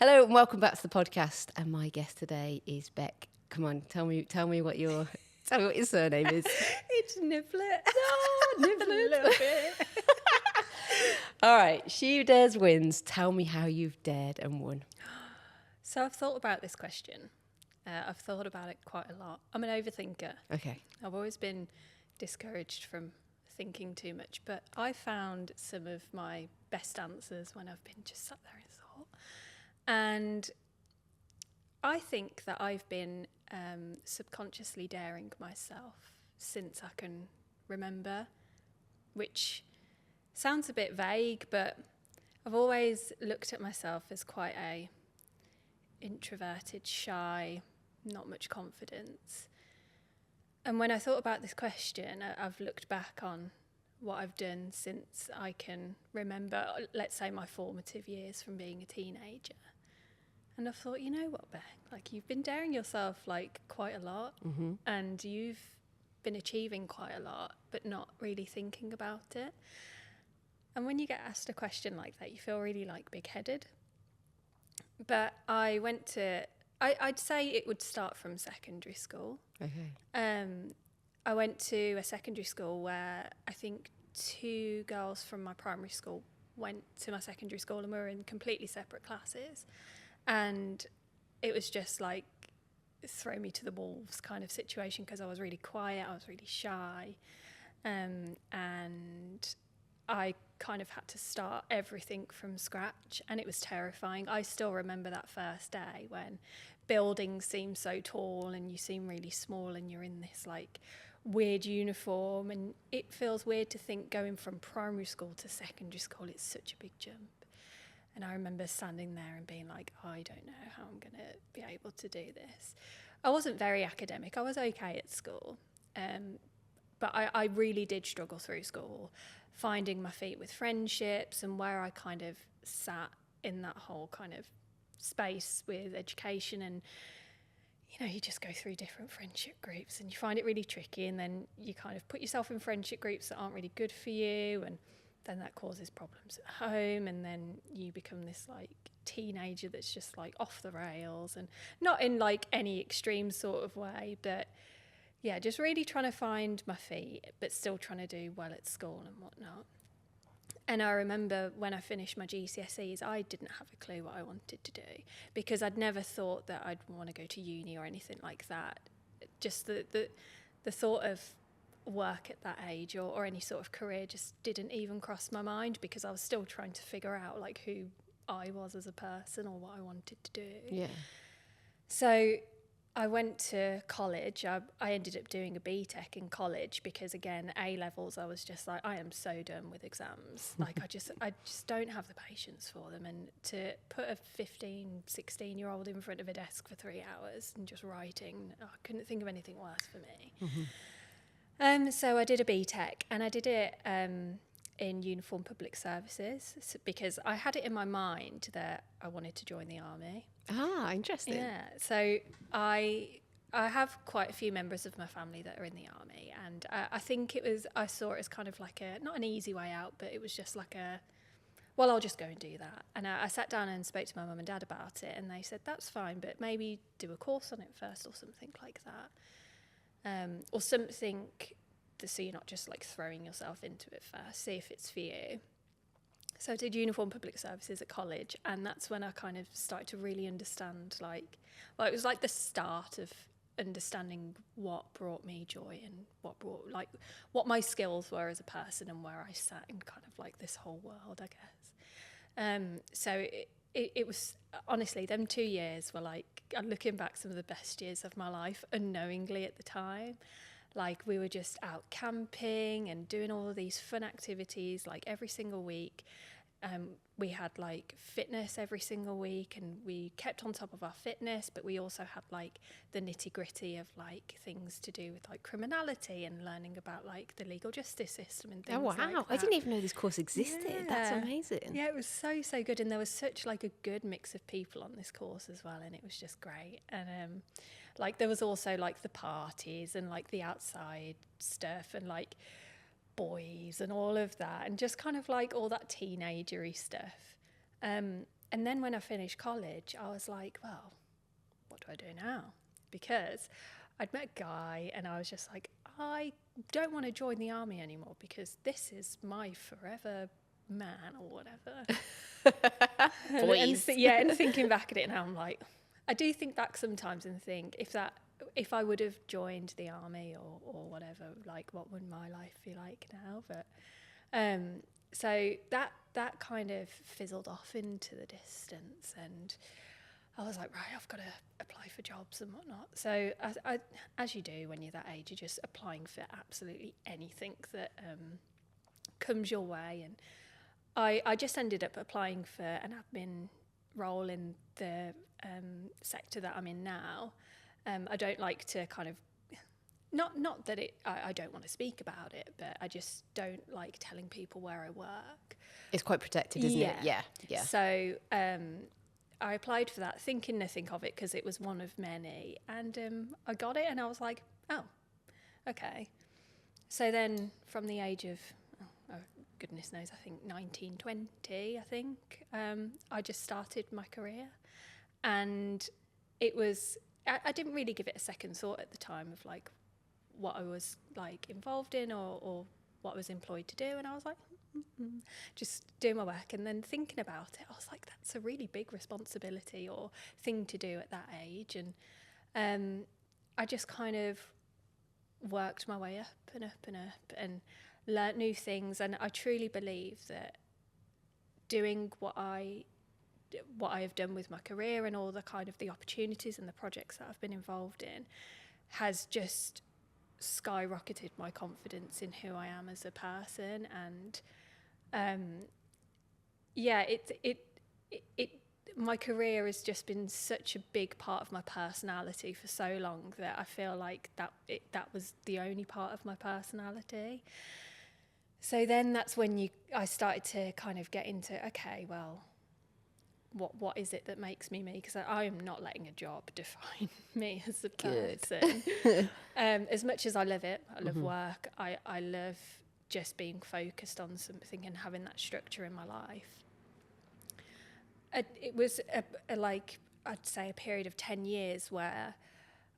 Hello and welcome back to the podcast. And my guest today is Bec. Come on, tell me what your surname is. It's Nifflet. Oh, Nifflet. A little bit. All right, she who dares wins. Tell me how you've dared and won. So I've thought about this question. I've thought about it quite a lot. I'm an overthinker. Okay. I've always been discouraged from thinking too much, but I found some of my best answers when I've been just sat there and thought. And I think that I've been subconsciously daring myself since I can remember, which sounds a bit vague, but I've always looked at myself as quite a introverted, shy, not much confidence. And when I thought about this question, I've looked back on what I've done since I can remember, let's say my formative years from being a teenager. And I thought, you know what, Bec, like you've been daring yourself like quite a lot, and you've been achieving quite a lot, but not really thinking about it. And when you get asked a question like that, you feel really like big-headed. But I'd say it would start from secondary school. Okay. I went to a secondary school where I think 2 girls from my primary school went to my secondary school, and we were in completely separate classes. And it was just like throw me to the wolves kind of situation, because I was really quiet, I was really shy, and I kind of had to start everything from scratch, and it was terrifying. I still remember that first day when buildings seem so tall and you seem really small, and you're in this like weird uniform, and it feels weird to think going from primary school to secondary school, it's such a big jump. And I remember standing there and being like, I don't know how I'm going to be able to do this. I wasn't very academic. I was okay at school. But I really did struggle through school, finding my feet with friendships and where I kind of sat in that whole kind of space with education. And, you know, you just go through different friendship groups and you find it really tricky. And then you kind of put yourself in friendship groups that aren't really good for you. And then that causes problems at home, and then you become this like teenager that's just like off the rails, and not in like any extreme sort of way, but yeah, just really trying to find my feet, but still trying to do well at school and whatnot. And I remember when I finished my GCSEs, I didn't have a clue what I wanted to do, because I'd never thought that I'd want to go to uni or anything like that. Just the thought of work at that age or any sort of career just didn't even cross my mind, because I was still trying to figure out like who I was as a person or what I wanted to do. Yeah. So I went to college. I ended up doing a BTEC in college, because again, A-levels, I was just like, I am so done with exams. Like I just don't have the patience for them. And to put a 15, 16-year-old in front of a desk for 3 hours and just writing, I couldn't think of anything worse for me. Mm-hmm. So I did a BTEC, and I did it in uniform public services, because I had it in my mind that I wanted to join the army. Ah, interesting. Yeah, so I have quite a few members of my family that are in the army, and I think I saw it as kind of like not an easy way out, but it was just like well, I'll just go and do that. And I sat down and spoke to my mum and dad about it, and they said, that's fine, but maybe do a course on it first or something like that. Or something so you're not just like throwing yourself into it first, see if it's for you. So I did uniform public services at college, and that's when I kind of started to really understand it was like the start of understanding what brought me joy and what my skills were as a person and where I sat in kind of like this whole world, I guess. So it was, honestly, them 2 years were like, looking back, some of the best years of my life, unknowingly at the time. Like we were just out camping and doing all of these fun activities like every single week. We had like fitness every single week, and we kept on top of our fitness, but we also had like the nitty gritty of like things to do with like criminality and learning about like the legal justice system and things like that. Oh wow, I didn't even know this course existed. Yeah. That's amazing. Yeah, it was so good, and there was such like a good mix of people on this course as well, and it was just great. And like there was also like the parties and like the outside stuff and like boys and all of that, and just kind of like all that teenagery stuff. And then when I finished college, I was like, well, what do I do now? Because I'd met a guy and I was just like, I don't want to join the army anymore because this is my forever man or whatever. Boys. And thinking back at it now, I'm like, I do think back sometimes and think if I would have joined the army or whatever, like what would my life be like now? But so that kind of fizzled off into the distance, and I was like, right, I've got to apply for jobs and whatnot. So I, as you do when you're that age, you're just applying for absolutely anything that comes your way. And I just ended up applying for an admin role in the sector that I'm in now. I don't like to kind of, not that I don't want to speak about it, but I just don't like telling people where I work. It's quite protected, isn't it? Yeah. So I applied for that, thinking nothing of it because it was one of many, and I got it, and I was like, oh, okay. So then, from the age of, goodness knows, I think 19, 20, I think, I just started my career, and it was, I didn't really give it a second thought at the time of like what I was like involved in or what I was employed to do, and I was like, just doing my work. And then thinking about it, I was like, that's a really big responsibility or thing to do at that age. And I just kind of worked my way up and up and up and learnt new things. And I truly believe that doing what I have done with my career and all the kind of the opportunities and the projects that I've been involved in has just skyrocketed my confidence in who I am as a person. And my career has just been such a big part of my personality for so long that I feel like that was the only part of my personality. So then that's when I started to kind of get into, okay, well, what is it that makes me me? Because I am not letting a job define me as a person. As much as I love it, I love work, I love just being focused on something and having that structure in my life. It was I'd say a period of 10 years where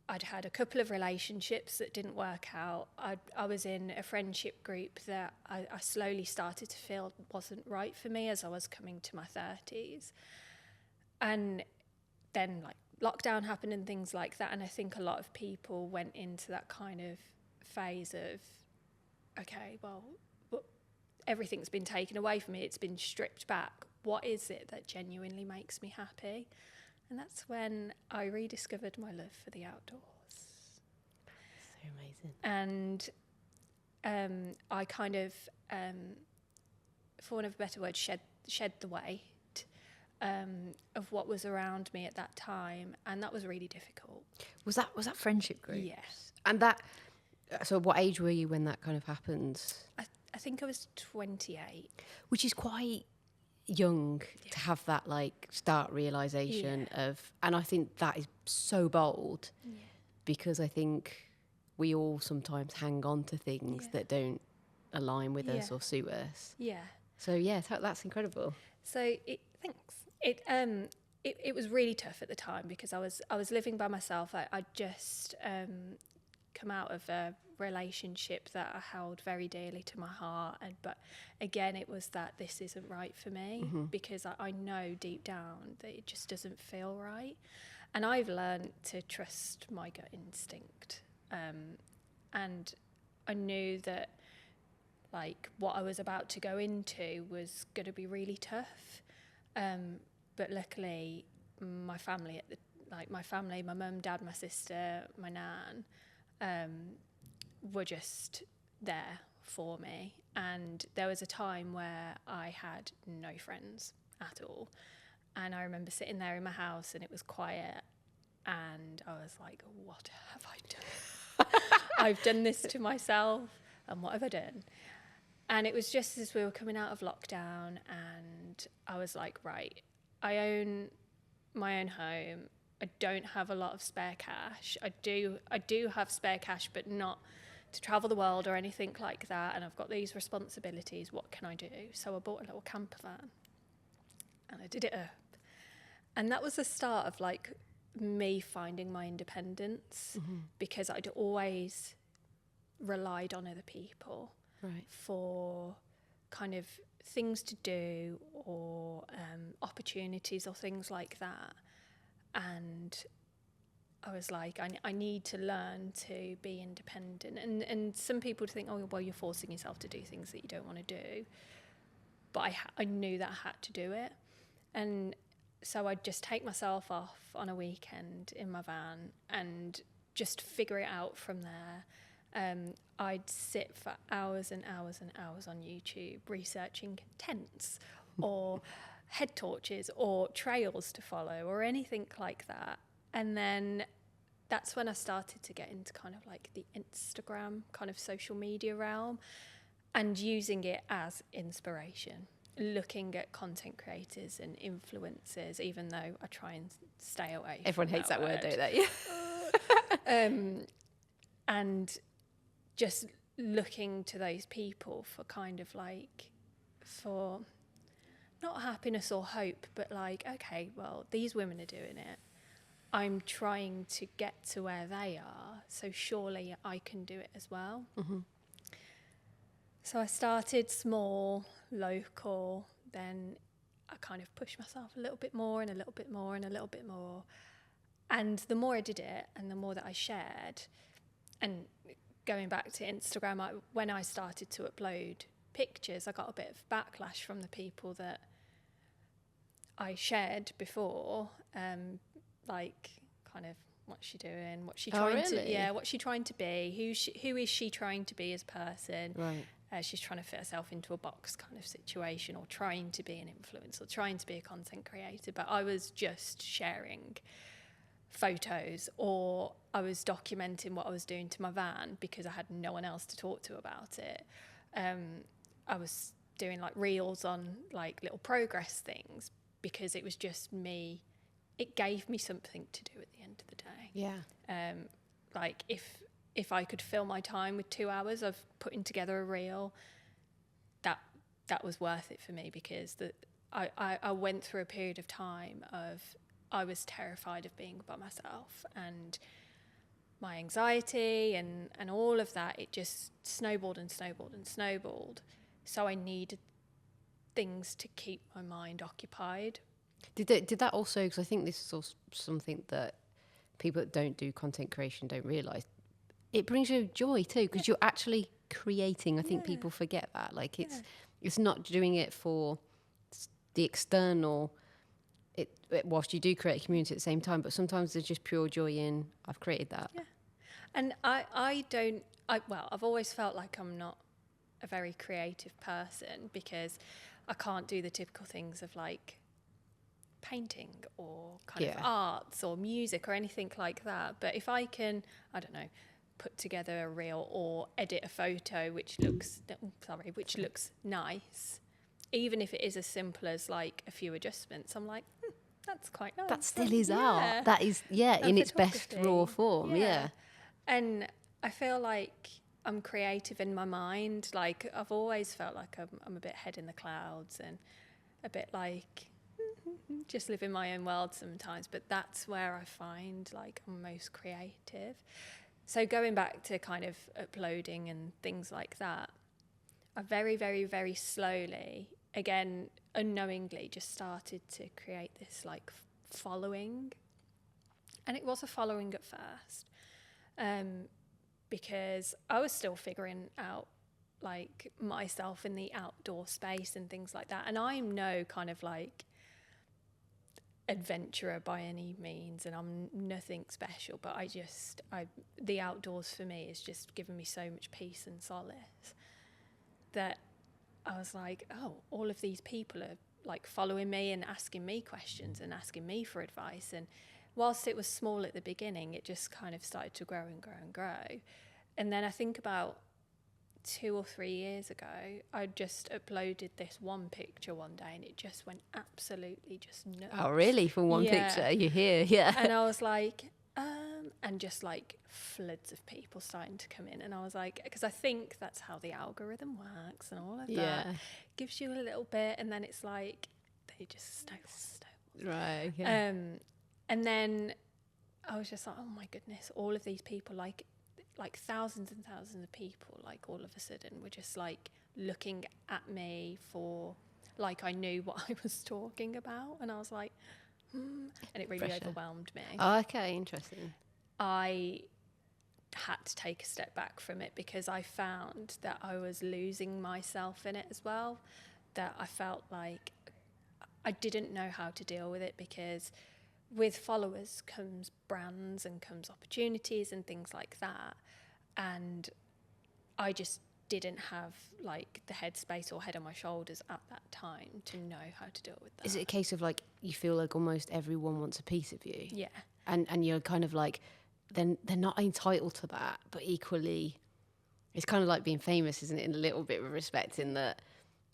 I'd had a couple of relationships that didn't work out. I was in a friendship group that I slowly started to feel wasn't right for me as I was coming to my 30s. And then like lockdown happened and things like that. And I think a lot of people went into that kind of phase of, okay, well, everything's been taken away from me. It's been stripped back. What is it that genuinely makes me happy? And that's when I rediscovered my love for the outdoors. So amazing. And I kind of, for want of a better word, shed the weight of what was around me at that time, and that was really difficult. Was that friendship group? Yes. And so what age were you when that kind of happened? I think I was 28. Which is quite young to have that like start realisation of, and I think that is so bold because I think we all sometimes hang on to things that don't align with us or suit us. Yeah. So that's incredible. So thanks. It was really tough at the time because I was living by myself. I just come out of a relationship that I held very dearly to my heart, but again it was that this isn't right for me because I know deep down that it just doesn't feel right, and I've learned to trust my gut instinct, and I knew that like what I was about to go into was going to be really tough, but luckily my family my mum, dad, my sister, my nan were just there for me. And there was a time where I had no friends at all, and I remember sitting there in my house and it was quiet, and I was like, what have I done? I've done this to myself, and what have I done? And it was just as we were coming out of lockdown, and I was like, right, I own my own home. I don't have a lot of spare cash. I do have spare cash, but not to travel the world or anything like that. And I've got these responsibilities. What can I do? So I bought a little camper van and I did it up. And that was the start of like me finding my independence, because I'd always relied on other people for kind of things to do or opportunities or things like that. And I was like, I need to learn to be independent. And some people think, oh, well, you're forcing yourself to do things that you don't want to do. But I knew that I had to do it. And so I'd just take myself off on a weekend in my van and just figure it out from there. I'd sit for hours and hours and hours on YouTube researching tents or head torches or trails to follow or anything like that. And then that's when I started to get into kind of like the Instagram kind of social media realm and using it as inspiration, looking at content creators and influencers, even though I try and stay away. Everyone hates that word, don't they? And just looking to those people for kind of like, for not happiness or hope, but like, okay, well, these women are doing it. I'm trying to get to where they are, so surely I can do it as well. So I started small, local, then I kind of pushed myself a little bit more and a little bit more and a little bit more. And the more I did it and the more that I shared, and going back to Instagram, when I started to upload pictures, I got a bit of backlash from the people that I shared before, like kind of, what's she doing? What's she trying to? Yeah, what's she trying to be? Who is she trying to be as a person? Right. She's trying to fit herself into a box kind of situation, or trying to be an influencer, or trying to be a content creator. But I was just sharing photos, or I was documenting what I was doing to my van because I had no one else to talk to about it. I was doing like reels on like little progress things because it was just me. It gave me something to do at the end of the day. Yeah. Like if I could fill my time with 2 hours of putting together a reel, that was worth it for me, because I went through a period of time of, I was terrified of being by myself, and my anxiety and all of that, it just snowballed and snowballed and snowballed. So I needed things to keep my mind occupied. Did that also, because I think this is also something that people that don't do content creation don't realise, it brings you joy too, because you're actually creating. I think people forget that. Like it's not doing it for the external. Whilst you do create a community at the same time, but sometimes there's just pure joy in, I've created that. Yeah. And I've always felt like I'm not a very creative person, because I can't do the typical things of like painting or kind of arts or music or anything like that. But if I can, I don't know, put together a reel or edit a photo which looks nice, even if it is as simple as like a few adjustments, I'm like, that's quite nice. That still is art. That is, in its best raw form, And I feel like I'm creative in my mind. Like, I've always felt like I'm a bit head in the clouds and a bit like just live in my own world sometimes. But that's where I find like I'm most creative. So going back to kind of uploading and things like that, I very, very, very slowly, again, unknowingly, just started to create this like following. And it was a following at first, because I was still figuring out like myself in the outdoor space and things like that. And I'm no kind of like adventurer by any means, and I'm nothing special, but the outdoors for me has just given me so much peace and solace that I was like, oh, all of these people are like following me and asking me questions and asking me for advice. And whilst it was small at the beginning, it just kind of started to grow and grow and grow. And then I think about 2 or 3 years ago, I just uploaded this one picture one day and it just went absolutely just nuts. Oh, really? For one picture? You're here, yeah. And I was like, and just like floods of people starting to come in. And I was like, because I think that's how the algorithm works and all of that. Gives you a little bit and then it's like, they just Right. Okay. And then I was just like, oh my goodness, all of these people, like thousands and thousands of people, like all of a sudden were just like looking at me for, like I knew what I was talking about. And I was like, and it really Pressure. overwhelmed me. Oh, okay, interesting. I had to take a step back from it because I found that I was losing myself in it as well, that I felt like I didn't know how to deal with it, because with followers comes brands and comes opportunities and things like that, and I just didn't have like the headspace or head on my shoulders at that time to know how to deal with that. Is it a case of like you feel like almost everyone wants a piece of you? Yeah. And you're kind of like, then they're not entitled to that, but equally, it's kind of like being famous, isn't it? In a little bit of respect, in that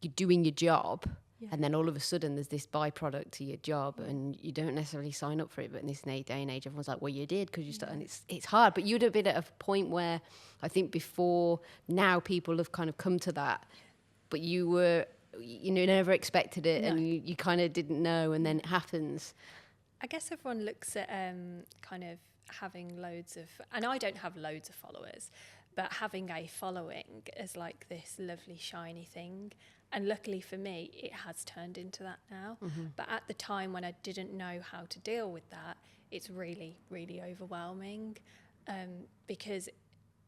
you're doing your job, and then all of a sudden there's this byproduct to your job, and you don't necessarily sign up for it. But in this day and age, everyone's like, well, you did because you started. And it's hard. But you'd have been at a point where I think before now people have kind of come to that, but you were, never expected it, and you kind of didn't know, and then it happens. I guess everyone looks at kind of having loads of, and I don't have loads of followers, but having a following is like this lovely shiny thing. And luckily for me, it has turned into that now. But at the time when I didn't know how to deal with that, it's really, really overwhelming, because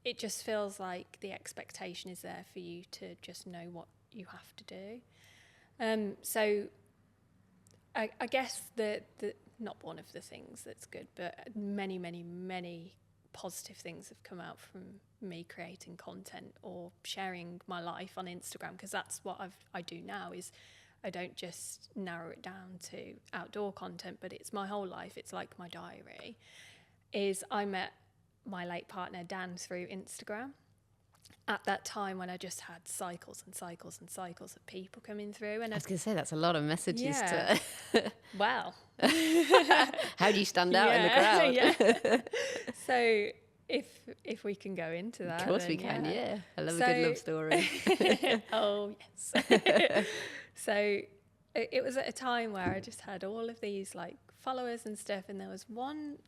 it just feels like the expectation is there for you to just know what you have to do. So I guess the not one of the things that's good, but many, many, many positive things have come out from me creating content or sharing my life on Instagram, because that's what I do now. Is I don't just narrow it down to outdoor content, but it's my whole life. It's like my diary. Is I met my late partner Dan through Instagram at that time when I just had cycles and cycles and cycles of people coming through. And I was going to say, that's a lot of messages yeah. to... Well. How do you stand out in the crowd? Yeah. So if we can go into that. Of course we can, yeah. I love a good love story. Oh, yes. So it was at a time where I just had all of these like followers and stuff, and there was one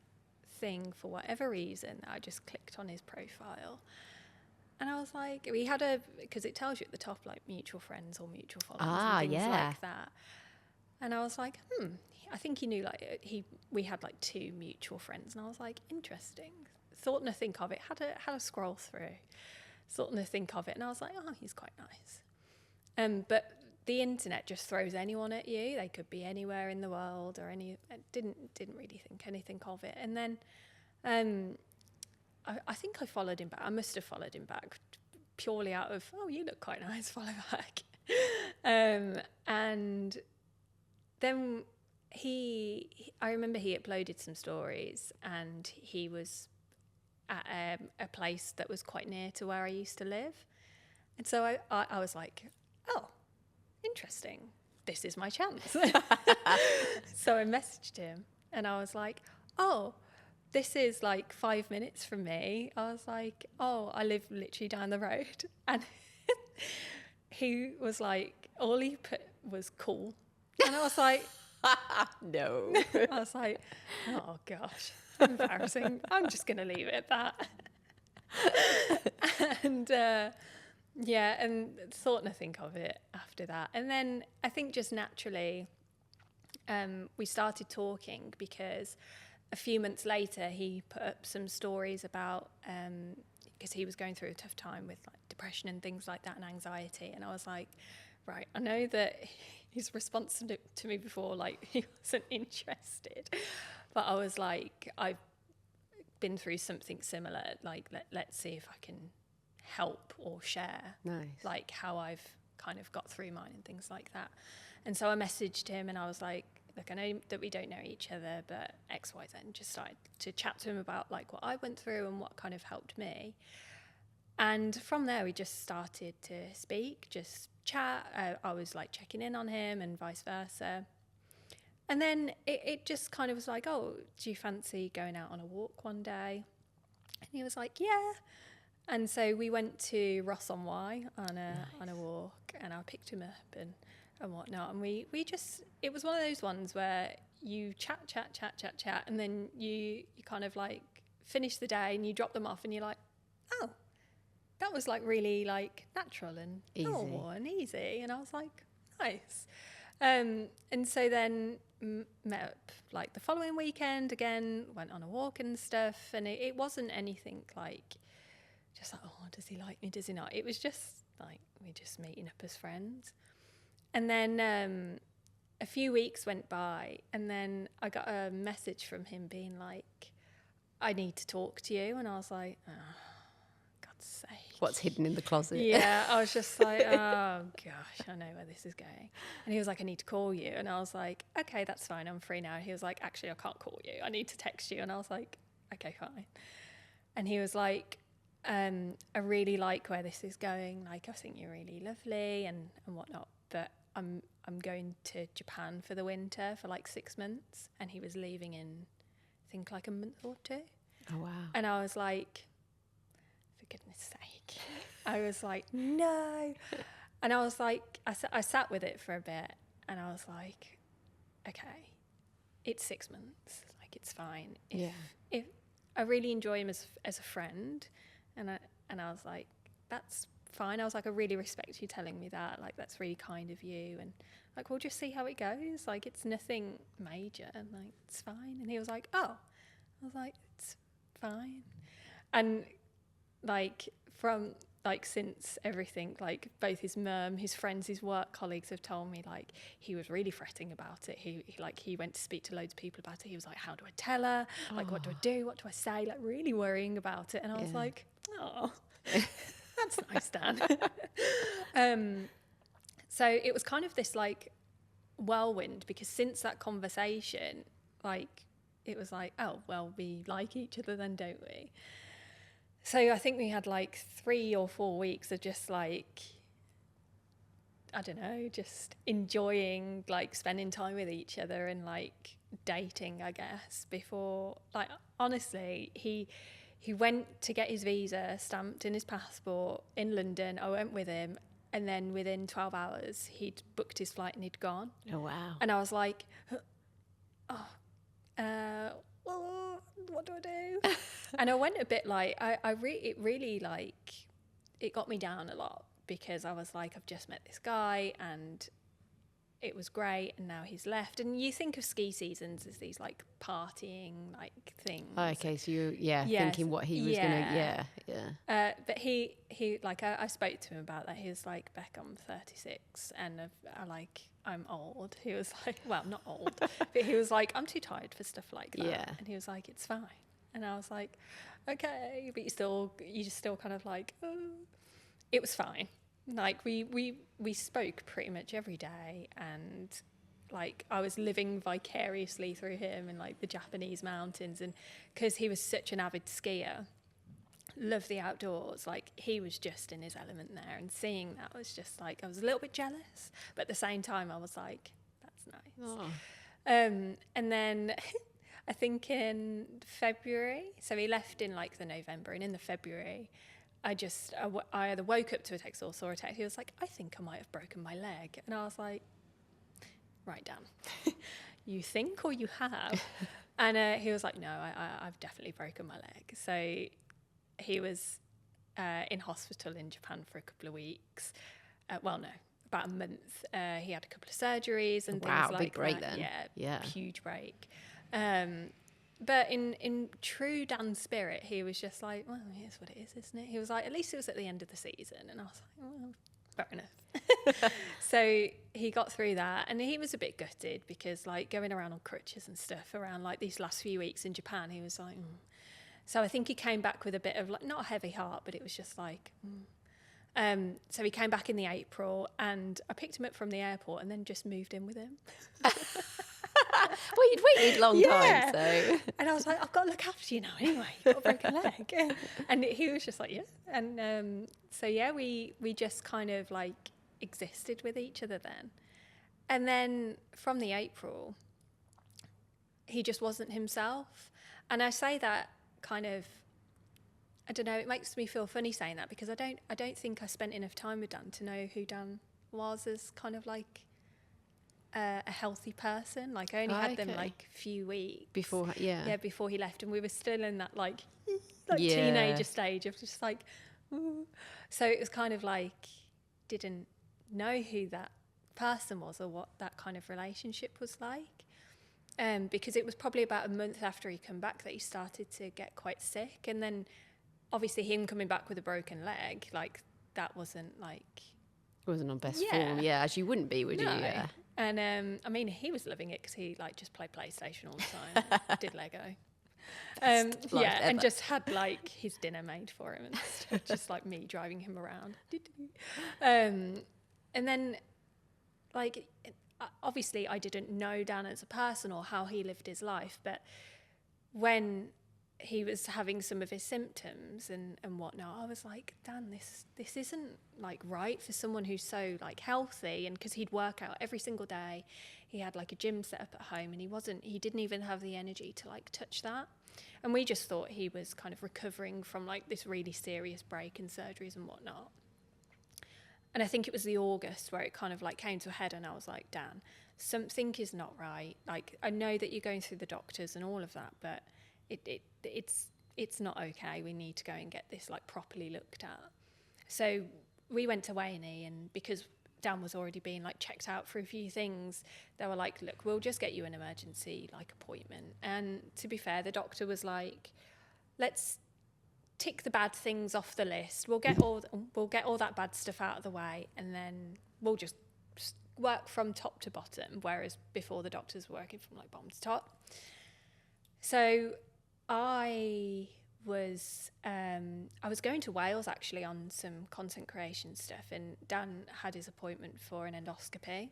thing, for whatever reason, that I just clicked on his profile. And I was like, we had because it tells you at the top, like mutual friends or mutual followers and things like that. And I was like, I think he knew, like, we had like 2 mutual friends. And I was like, interesting. Thought nothing of it. Had a scroll through. Thought nothing of it. And I was like, oh, he's quite nice. But the internet just throws anyone at you. They could be anywhere in the world or I didn't really think anything of it. And then I think I followed him back. I must have followed him back purely out of, oh, you look quite nice, follow back. And then I remember he uploaded some stories, and he was at a place that was quite near to where I used to live. And so I was like, oh, interesting. This is my chance. So I messaged him, and I was like, oh, this is like 5 minutes from me. I was like, oh, I live literally down the road. And he was like, all he put was cool. And I was like, no. I was like, oh gosh, embarrassing. I'm just going to leave it at that. And and thought nothing of it after that. And then I think just naturally we started talking, because a few months later he put up some stories about, because he was going through a tough time with like depression and things like that and anxiety. And I was like, right, I know that his response to me before, like, he wasn't interested, but I was like, I've been through something similar, like let's see if I can help or share like how I've kind of got through mine and things like that. And so I messaged him, and I was like, look, I know that we don't know each other, but XYZ, and just started to chat to him about like what I went through and what kind of helped me. And from there we just started to speak, just chat. I was like checking in on him and vice versa. And then it just kind of was like, oh, do you fancy going out on a walk one day? And he was like, yeah. And so we went to Ross on Wye on a walk, and I picked him up, and and whatnot. And we just, it was one of those ones where you chat, and then you kind of like finish the day and you drop them off and you're like, oh, that was like really like natural and normal and easy. And I was like, nice. And so then met up like the following weekend again, went on a walk and stuff. And it wasn't anything like, just like, oh, does he like me? Does he not? It was just like, we're just meeting up as friends. And then a few weeks went by and then I got a message from him being like, I need to talk to you. And I was like, oh, God's sake. What's hidden in the closet? Yeah, I was just like, oh gosh, I know where this is going. And he was like, I need to call you. And I was like, okay, that's fine, I'm free now. He was like, actually, I can't call you, I need to text you. And I was like, okay, fine. And he was like, I really like where this is going. Like, I think you're really lovely and whatnot. But I'm going to Japan for the winter for like 6 months. And he was leaving in, I think, like a month or two. Oh, wow. And I was like, for goodness sake. I was like, no. And I was like, I sat with it for a bit and I was like, okay, it's 6 months. Like, it's fine. If I really enjoy him as a friend, and I was like, that's fine. I was like, I really respect you telling me that. Like, that's really kind of you. And like, we'll just see how it goes. Like, it's nothing major. And like, it's fine. And he was like, oh. I was like, it's fine. And like, from like, since everything, like both his mum, his friends, his work colleagues have told me like he was really fretting about it. He went to speak to loads of people about it. He was like, how do I tell her? Like, what do I do? What do I say? Like, really worrying about it. And I was like, oh, that's nice, Dan. So it was kind of this like whirlwind, because since that conversation, like, it was like, oh, well, we like each other then, don't we? So I think we had like 3 or 4 weeks of just like, I don't know, just enjoying like spending time with each other and like dating, I guess, before, like, honestly, he went to get his visa stamped in his passport in London. I went with him. And then within 12 hours, he'd booked his flight and he'd gone. Oh, wow. And I was like, oh, well, what do I do? And I went a bit like, it really like, it got me down a lot, because I was like, I've just met this guy and it was great, and now he's left. And you think of ski seasons as these like partying like things. Oh, okay, so you thinking what he was gonna but he like, I spoke to him about that. He was like, Bec, I'm 36 and I'm old. He was like, well, not old, but he was like, I'm too tired for stuff like that. Yeah. And he was like, it's fine. And I was like, okay, but you just still kind of like, oh. It was fine. Like, we spoke pretty much every day, and like, I was living vicariously through him in like the Japanese mountains, and because he was such an avid skier, loved the outdoors, like, he was just in his element there, and seeing that was just like, I was a little bit jealous, but at the same time I was like, that's nice. Oh. And then I think in February, so he left in like the November, and in the February I either woke up to a text or saw a text. He was like, I think I might have broken my leg. And I was like, right, Dan, you think or you have? And he was like, no, I've definitely broken my leg. So he was in hospital in Japan for a couple of weeks. Well, no, about a month. He had a couple of surgeries and things like that. Wow, big break then. Yeah, huge break. But in true Dan spirit, he was just like, well, here's what it is, isn't it? He was like, at least it was at the end of the season. And I was like, well, fair enough. So he got through that, and he was a bit gutted, because like, going around on crutches and stuff around like these last few weeks in Japan, he was like, So I think he came back with a bit of like, not a heavy heart, but it was just like, So he came back in the April, and I picked him up from the airport and then just moved in with him. Well, you'd waited a long time, so. And I was like, I've got to look after you now anyway. You've got a broken leg. And he was just like, yeah. And so, yeah, we just kind of like existed with each other then. And then from the April, he just wasn't himself. And I say that kind of, I don't know, it makes me feel funny saying that, because I don't think I spent enough time with Dan to know who Dan was as kind of like a healthy person. Like I only had them like a few weeks before he left, and we were still in that like teenager stage of just like ooh. So it was kind of like didn't know who that person was or what that kind of relationship was like, because it was probably about a month after he come back that he started to get quite sick, and then obviously him coming back with a broken leg, like that wasn't on best form, as you wouldn't be, would you? Yeah. And I mean, he was loving it because he like just played PlayStation all the time, did Lego. And just had like his dinner made for him and stuff, just like me driving him around. And then like obviously I didn't know Dan as a person or how he lived his life, but when he was having some of his symptoms and whatnot, I was like, Dan, this isn't like right for someone who's so like healthy. And because he'd work out every single day, he had like a gym set up at home, and he didn't even have the energy to like touch that. And we just thought he was kind of recovering from like this really serious break and surgeries and whatnot. And I think it was the August where it kind of like came to a head, and I was like, Dan, something is not right. Like, I know that you're going through the doctors and all of that, but it's not okay. We need to go and get this like properly looked at. So we went to A&E, and because Dan was already being like checked out for a few things, they were like, look, we'll just get you an emergency like appointment. And to be fair, the doctor was like, let's tick the bad things off the list. We'll get all that bad stuff out of the way, and then we'll just work from top to bottom. Whereas before, the doctors were working from like bottom to top. So I was going to Wales actually on some content creation stuff, and Dan had his appointment for an endoscopy,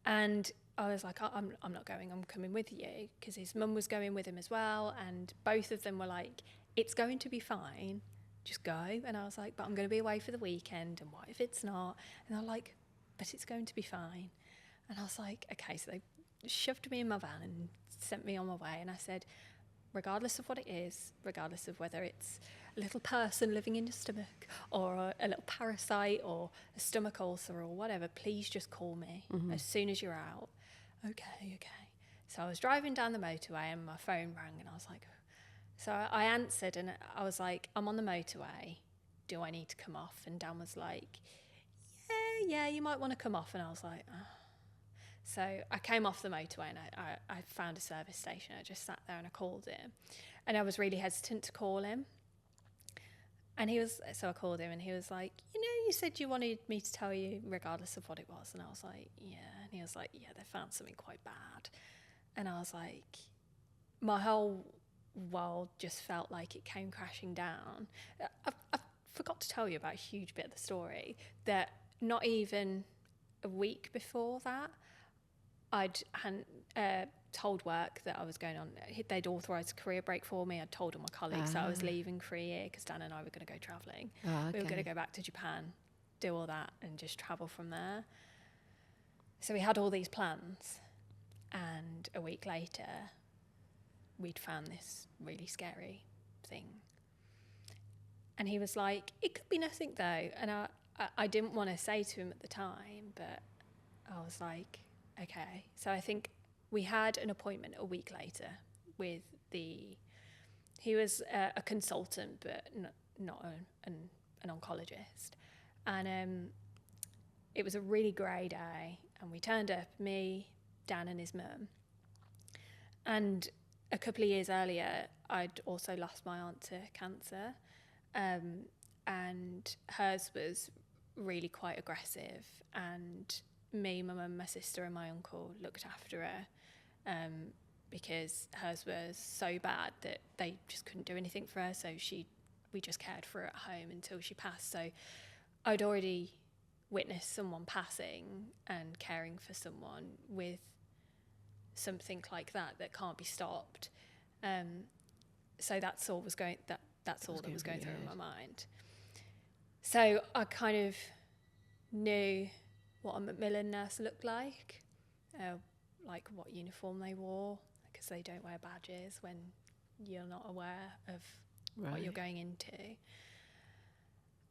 and I was like, I'm not going, I'm coming with you, because his mum was going with him as well, and both of them were like, it's going to be fine, just go. And I was like, but I'm going to be away for the weekend, and what if it's not? And they're like, but it's going to be fine. And I was like, okay. So they shoved me in my van and sent me on my way, and I said, regardless of what it is, regardless of whether it's a little person living in your stomach or a little parasite or a stomach ulcer or whatever, please just call me as soon as you're out. Okay. So I was driving down the motorway and my phone rang, and I was like, so I answered, and I was like, I'm on the motorway, do I need to come off? And Dan was like, yeah, you might want to come off. And I was like, oh. So I came off the motorway, and I found a service station. I just sat there and I called him, and I was really hesitant to call him. And so I called him, and he was like, you said you wanted me to tell you regardless of what it was. And I was like, yeah. And he was like, yeah, they found something quite bad. And I was like, my whole world just felt like it came crashing down. I forgot to tell you about a huge bit of the story, that not even a week before that, I'd told work that I was going on. They'd authorised a career break for me. I'd told all my colleagues that I was leaving for a year, because Dan and I were going to go travelling. We were going to go back to Japan, do all that, and just travel from there. So we had all these plans, and a week later, we'd found this really scary thing. And he was like, it could be nothing though. And I didn't want to say to him at the time, but I was like, okay. So I think we had an appointment a week later with he was a consultant, but not an oncologist. And it was a really grey day, and we turned up, me, Dan and his mum. And a couple of years earlier, I'd also lost my aunt to cancer, and hers was really quite aggressive, and me, my mum, my sister and my uncle looked after her, because hers was so bad that they just couldn't do anything for her, so we just cared for her at home until she passed. So I'd already witnessed someone passing and caring for someone with something like that can't be stopped. So that's all that was going through my mind. So I kind of knew what a Macmillan nurse looked like what uniform they wore, because they don't wear badges when you're not aware of what you're going into.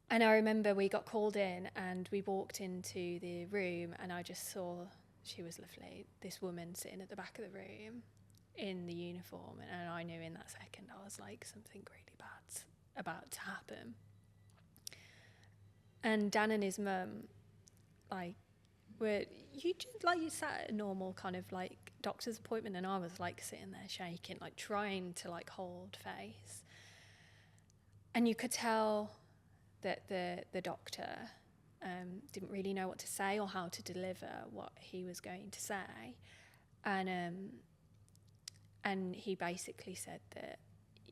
And I remember we got called in, and we walked into the room, and I just saw she was lovely. This woman sitting at the back of the room in the uniform, and I knew in that second I was like, something really bad's about to happen. And Dan and his mum, like, you sat at a normal kind of like doctor's appointment, and I was like sitting there shaking, like trying to like hold face. And you could tell that the doctor didn't really know what to say or how to deliver what he was going to say. And he basically said that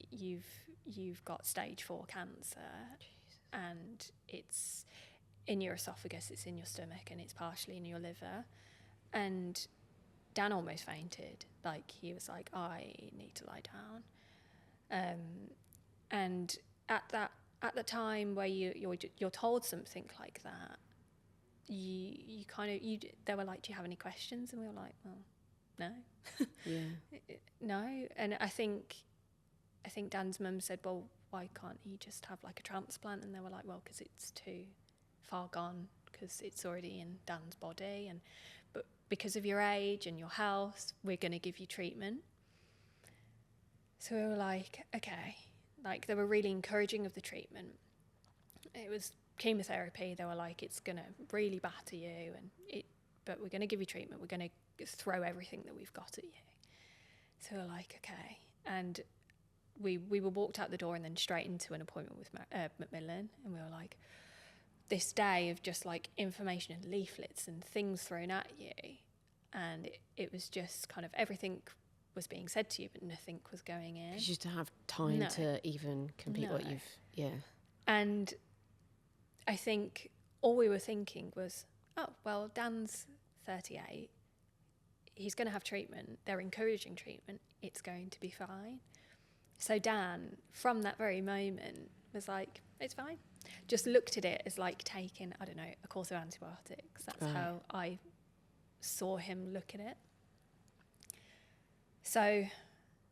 you've got stage 4 cancer. Jesus. And it's in your esophagus, it's in your stomach, and it's partially in your liver. And Dan almost fainted. Like, he was like, I need to lie down. And at the time where you're told something like that, they were like, do you have any questions? And we were like, well, no. Yeah. No. And I think Dan's mum said, well, why can't he just have like a transplant? And they were like, well, because it's too far gone, because it's already in Dan's body, but because of your age and your health, we're going to give you treatment. So we were like, okay. Like, they were really encouraging of the treatment. It was chemotherapy. They were like, it's going to really batter you, but we're going to give you treatment. We're going to throw everything that we've got at you. So we're like, okay. And we were walked out the door and then straight into an appointment with Macmillan, and we were like, this day of just like information and leaflets and things thrown at you, and it was just kind of everything was being said to you, but nothing was going in. Because you just have time to even complete what you've... Yeah. And I think all we were thinking was, oh, well, Dan's 38. He's going to have treatment. They're encouraging treatment. It's going to be fine. So Dan, from that very moment, was like, it's fine. Just looked at it as like taking, I don't know, a course of antibiotics. That's how I saw him look at it. So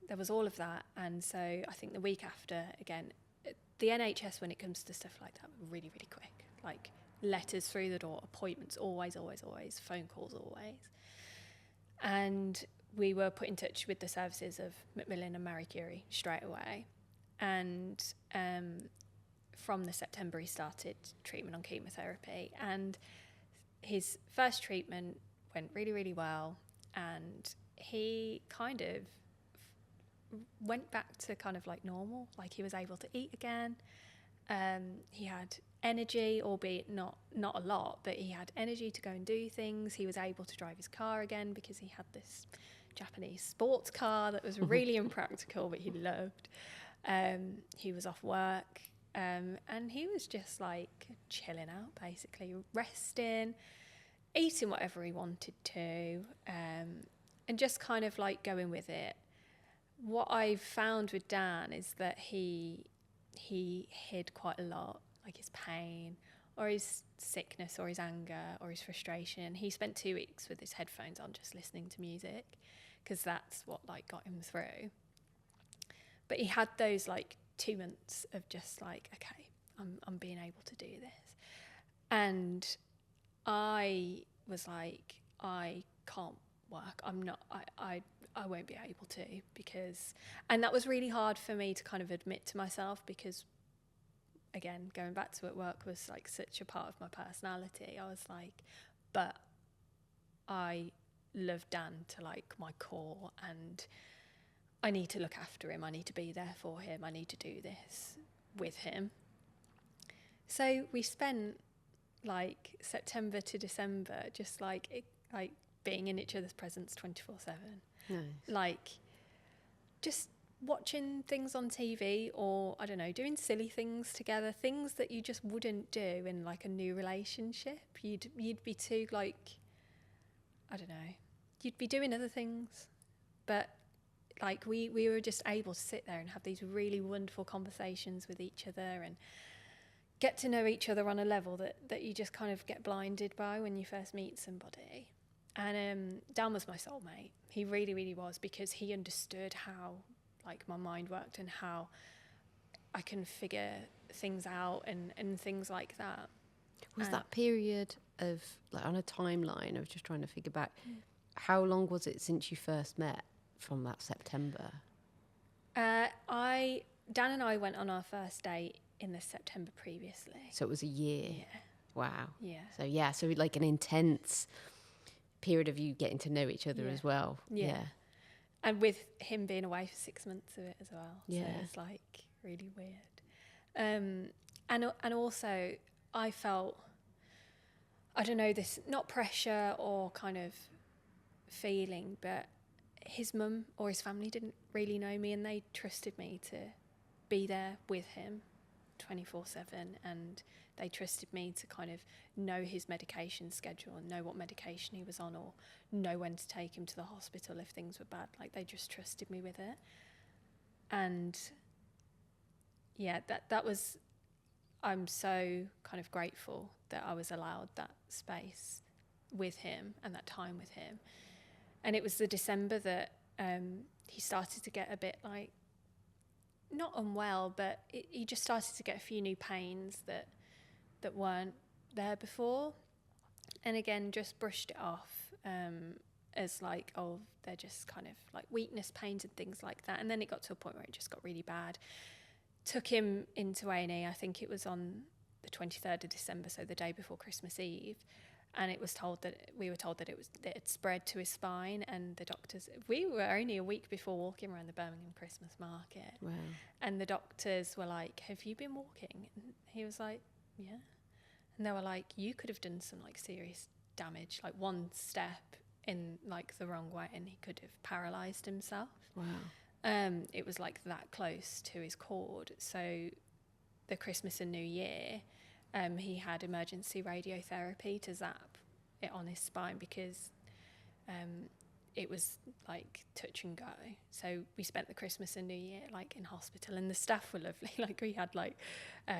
there was all of that. And so I think the week after, again, the NHS, when it comes to stuff like that, really, really quick. Like, letters through the door, appointments, always, phone calls, always. And we were put in touch with the services of Macmillan and Marie Curie straight away. And from the September, he started treatment on chemotherapy. And his first treatment went really, really well. And he kind of went back to kind of like normal. Like, he was able to eat again. He had energy, albeit not a lot, but he had energy to go and do things. He was able to drive his car again because he had this Japanese sports car that was really impractical, but he loved. He was off work, and he was just like chilling out, basically resting, eating whatever he wanted to, and just kind of like going with it. What I've found with Dan is that he hid quite a lot, like his pain or his sickness or his anger or his frustration. He spent 2 weeks with his headphones on just listening to music, because that's what like got him through. But he had those like 2 months of just like, okay, I'm being able to do this. And I was like, I can't work. I won't be able to, because, and that was really hard for me to kind of admit to myself, because again, going back to it, work was like such a part of my personality. I was like, but I love Dan to like my core, and I need to look after him. I need to be there for him. I need to do this with him. So we spent like September to December just like being in each other's presence 24/7. Nice. Like, just watching things on TV, or I don't know, doing silly things together, things that you just wouldn't do in like a new relationship. You'd be too like, I don't know, you'd be doing other things, but like we were just able to sit there and have these really wonderful conversations with each other and get to know each other on a level that you just kind of get blinded by when you first meet somebody. And Dan was my soulmate. He really, really was, because he understood how like my mind worked and how I can figure things out and things like that. Was that period of, like, on a timeline, I was just trying to figure back, how long was it since you first met from that September? Dan and I went on our first date in the September previously. So it was a year. Yeah. Wow. Yeah. So like an intense period of you getting to know each other as well. Yeah. And with him being away for 6 months of it as well. Yeah. So it's like really weird. And also I felt, I don't know, this, not pressure or kind of feeling, but his mum or his family didn't really know me, and they trusted me to be there with him 24/7, and they trusted me to kind of know his medication schedule and know what medication he was on, or know when to take him to the hospital if things were bad. Like, they just trusted me with it. And yeah, that was, I'm so kind of grateful that I was allowed that space with him and that time with him. And it was the December that he started to get a bit, like, not unwell, but he just started to get a few new pains that weren't there before. And again, just brushed it off as like, oh, they're just kind of like weakness pains and things like that. And then it got to a point where it just got really bad. Took him into A&E, I think it was on the 23rd of December, so the day before Christmas Eve. And we were told that it had spread to his spine, and the doctors, we were only a week before walking around the Birmingham Christmas market. Wow. And the doctors were like, have you been walking? And he was like, yeah. And they were like, you could have done some like serious damage, like one step in like the wrong way and he could have paralysed himself. Wow. It was like that close to his cord. So the Christmas and New Year, he had emergency radiotherapy to zap it on his spine because it was like touch and go. So we spent the Christmas and New Year like in hospital, and the staff were lovely. Like, we had like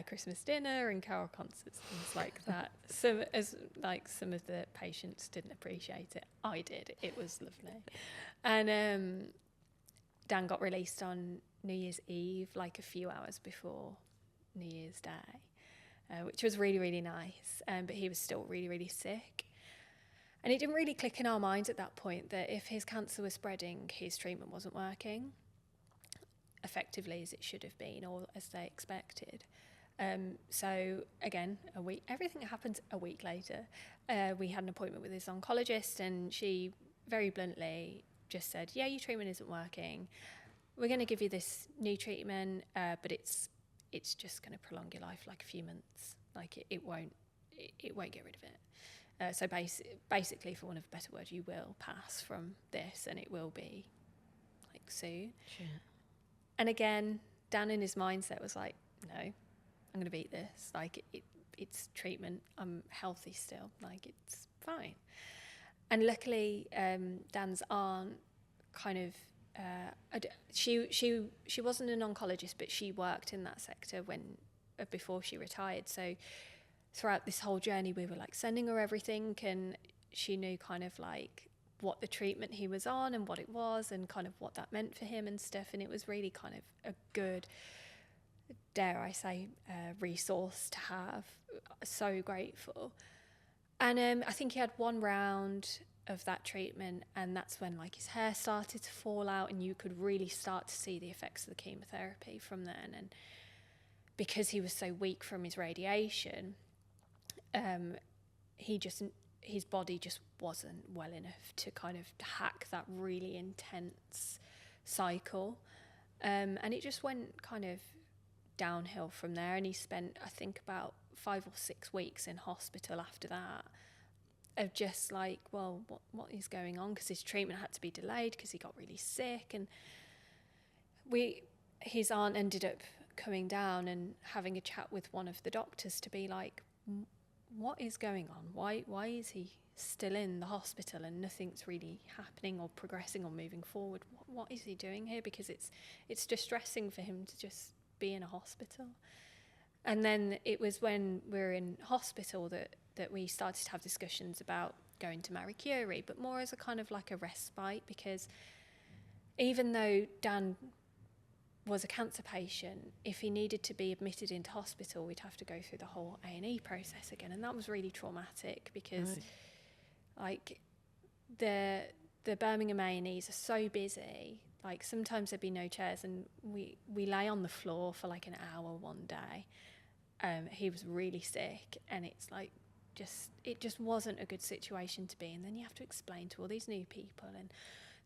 Christmas dinner and carol concerts, things like that. Some of the patients didn't appreciate it. I did. It was lovely. And Dan got released on New Year's Eve, like a few hours before New Year's Day. Which was really, really nice, but he was still really, really sick. And it didn't really click in our minds at that point that if his cancer was spreading, his treatment wasn't working effectively as it should have been, or as they expected. So again, everything happened a week later. We had an appointment with his oncologist, and she very bluntly just said, yeah, your treatment isn't working. We're going to give you this new treatment, but it's just going to prolong your life like a few months. Like, it won't get rid of it. So basically, for want of a better word, you will pass from this, and it will be like soon. Sure. And again, Dan in his mindset was like, no, I'm going to beat this. Like, it's treatment. I'm healthy still. Like, it's fine. And luckily, Dan's aunt kind of, she wasn't an oncologist, but she worked in that sector before she retired. So throughout this whole journey, we were like sending her everything, and she knew kind of like what the treatment he was on and what it was and kind of what that meant for him and stuff. And it was really kind of a good, dare I say, resource to have. So grateful. And I think he had one round of that treatment, and that's when like his hair started to fall out, and you could really start to see the effects of the chemotherapy from then. And because he was so weak from his radiation, his body just wasn't well enough to kind of hack that really intense cycle, and it just went kind of downhill from there. And he spent, I think, about 5 or 6 weeks in hospital after that, of just like, well, what is going on? Because his treatment had to be delayed because he got really sick. And his aunt ended up coming down and having a chat with one of the doctors to be like, what is going on? Why is he still in the hospital and nothing's really happening or progressing or moving forward? What is he doing here? Because it's distressing for him to just be in a hospital. And then it was when we were in hospital that we started to have discussions about going to Marie Curie, but more as a kind of like a respite, because even though Dan was a cancer patient. If he needed to be admitted into hospital, we'd have to go through the whole A&E process again, and that was really traumatic because like the Birmingham A&Es are so busy. Like sometimes there'd be no chairs, and we lay on the floor for like an hour one day. He was really sick, and it's like it just wasn't a good situation to be in. Then you have to explain to all these new people, and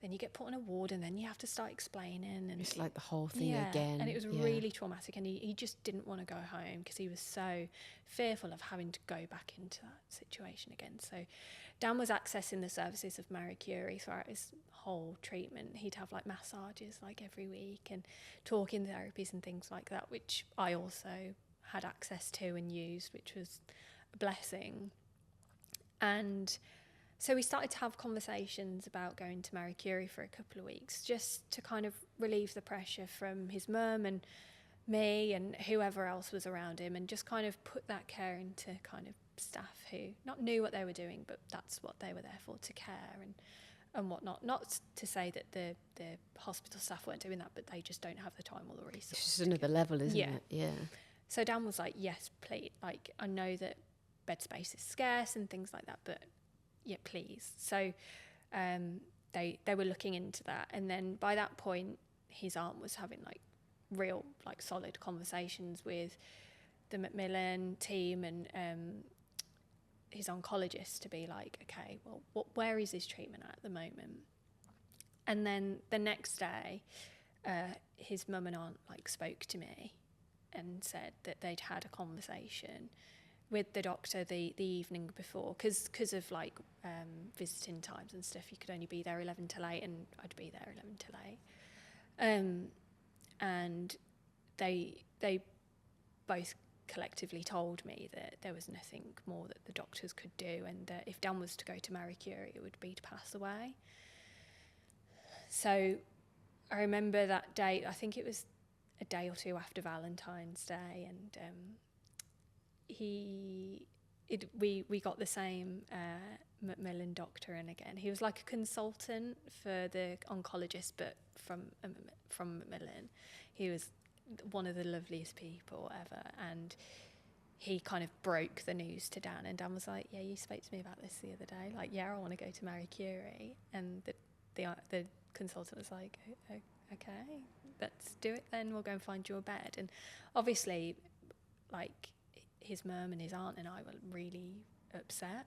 then you get put on a ward, and then you have to start explaining, and it's like the whole thing again. And it was really traumatic, and he just didn't want to go home because he was so fearful of having to go back into that situation again. So Dan was accessing the services of Marie Curie throughout his whole treatment. He'd have like massages like every week and talking therapies and things like that, which I also had access to and used, which was a blessing. And so we started to have conversations about going to Marie Curie for a couple of weeks, just to kind of relieve the pressure from his mum and me and whoever else was around him, and just kind of put that care into kind of staff who not knew what they were doing, but that's what they were there for, to care and whatnot. Not to say that the hospital staff weren't doing that, but they just don't have the time or the resources. It's just another level, isn't it? Yeah. So Dan was like, yes, please. Like, I know that bed space is scarce and things like that, but yeah, please. So they were looking into that. And then by that point, his aunt was having like real, like solid conversations with the Macmillan team and his oncologist to be like, okay, well, where is his treatment at the moment? And then the next day, his mum and aunt like spoke to me and said that they'd had a conversation with the doctor the evening before, because of like visiting times and stuff. You could only be there 11 till 8, and I'd be there 11 till 8. And they both collectively told me that there was nothing more that the doctors could do, and that if Dan was to go to Marie Curie, it would be to pass away. So I remember that day, I think it was a day or two after Valentine's Day, and we got the same Macmillan doctor in again. He was like a consultant for the oncologist, but from Macmillan. He was one of the loveliest people ever, and he kind of broke the news to Dan, and Dan was like, yeah, you spoke to me about this the other day, like, yeah, I want to go to Marie Curie. And the consultant was like, okay, let's do it then, we'll go and find you a bed. And obviously, like, his mum and his aunt and I were really upset,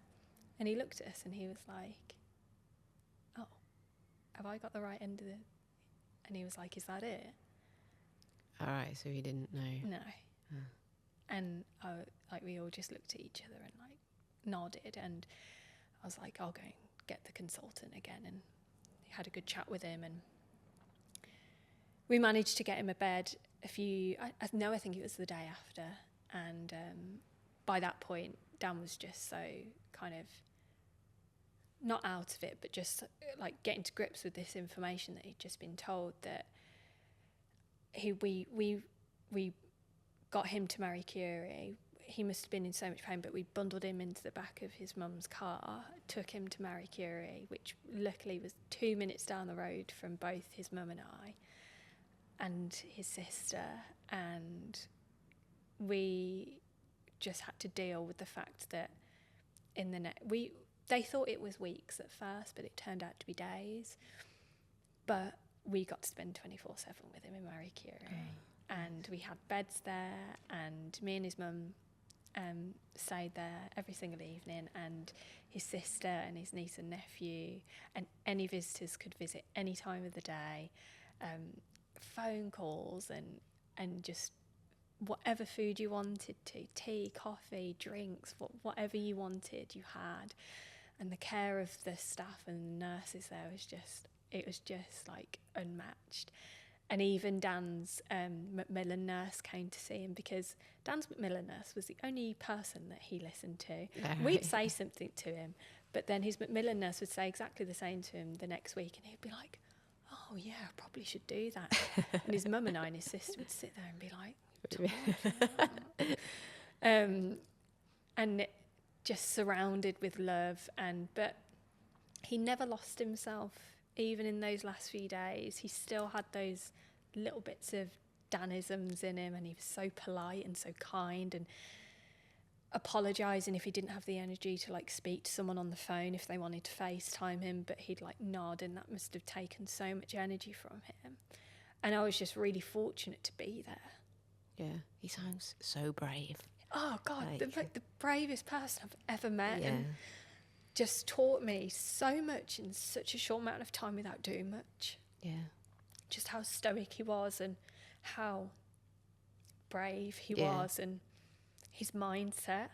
and he looked at us and he was like, oh, have I got the right end of it? And he was like, is that it? All right, so he didn't know. No. And we all just looked at each other and like nodded, and I was like, I'll go and get the consultant again, and had a good chat with him, and we managed to get him a bed I think it was the day after. And by that point, Dan was just so kind of not out of it, but just like getting to grips with this information that he'd just been told, that we got him to Marie Curie. He must have been in so much pain, but we bundled him into the back of his mum's car, took him to Marie Curie, which luckily was 2 minutes down the road from both his mum and I and his sister. And we just had to deal with the fact that they thought it was weeks at first, but it turned out to be days. But we got to spend 24/7 with him in Marie Curie. And we had beds there, and me and his mum stayed there every single evening, and his sister and his niece and nephew, and any visitors could visit any time of the day. Phone calls and just whatever food you wanted to, tea, coffee, drinks, whatever you wanted, you had. And the care of the staff and nurses there was just like unmatched. And even Dan's Macmillan nurse came to see him, because Dan's Macmillan nurse was the only person that he listened to. We'd say something to him, but then his Macmillan nurse would say exactly the same to him the next week, and he'd be like, oh yeah, I probably should do that. And his mum and I and his sister would sit there and be like, and just surrounded with love. But he never lost himself, even in those last few days. He still had those little bits of Danisms in him, and he was so polite and so kind, and apologising if he didn't have the energy to like speak to someone on the phone if they wanted to FaceTime him, but he'd like nod, and that must have taken so much energy from him. And I was just really fortunate to be there. Yeah, he sounds so brave. Oh God, the bravest person I've ever met, Yeah. and just taught me so much in such a short amount of time without doing much. Yeah. Just how stoic he was, and how brave he Yeah. was, and his mindset.